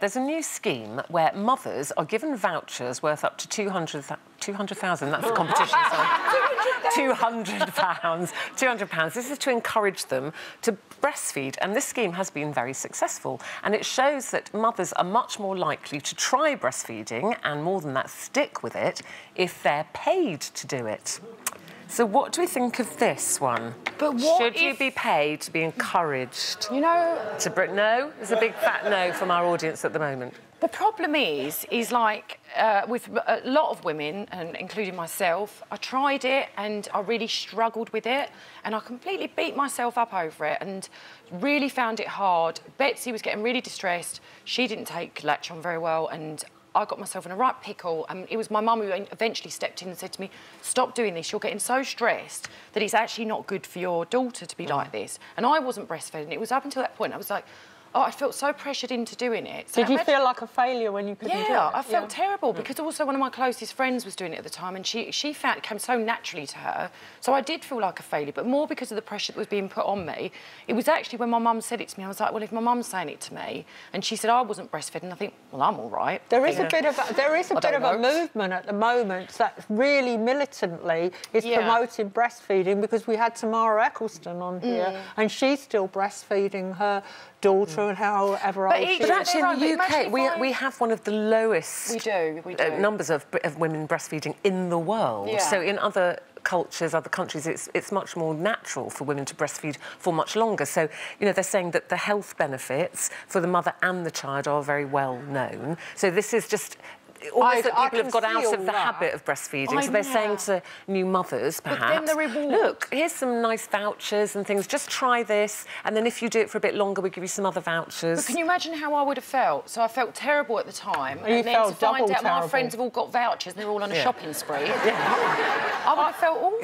There's a new scheme where mothers are given vouchers worth up to 200,000. That's the competition, sorry. £200. This is to encourage them to breastfeed, and this scheme has been very successful. And it shows that mothers are much more likely to try breastfeeding, and more than that, stick with it, if they're paid to do it. So what do we think of this one? But what Should you be paid to be encouraged? You know... No? There's a big fat no from our audience at the moment. The problem is like, with a lot of women, and including myself, I tried it and I really struggled with it, and I completely beat myself up over it and really found it hard. Betsy was getting really distressed. She didn't take latch on very well, and I got myself in a right pickle, and it was my mum who eventually stepped in and said to me, stop doing this, you're getting so stressed that it's actually not good for your daughter to be like this. And I wasn't breastfeeding. It was up until that point I was like, oh, I felt so pressured into doing it. So Did you feel like a failure when you couldn't do it? Yeah, I felt terrible, because also one of my closest friends was doing it at the time, and she found it came so naturally to her. So I did feel like a failure, but more because of the pressure that was being put on me. It was actually when my mum said it to me, I was like, well, if my mum's saying it to me, and she said I wasn't breastfeeding, I think, well, I'm all right. There is a bit of a movement at the moment that really militantly is promoting breastfeeding, because we had Tamara Eccleston on here, and she's still breastfeeding her daughter and however old she is. But actually in the UK, we have one of the lowest numbers of women breastfeeding in the world. Yeah. So in other cultures, other countries, it's much more natural for women to breastfeed for much longer. So, you know, they're saying that the health benefits for the mother and the child are very well known. So this is just... almost that people have got out of the habit of breastfeeding, so they're saying to new mothers, perhaps, but then the reward. Look, here's some nice vouchers and things, just try this, and then if you do it for a bit longer, we'll give you some other vouchers. But can you imagine how I would have felt? So I felt terrible at the time, and then to find out my friends have all got vouchers and they're all on a shopping spree, I would have felt awful.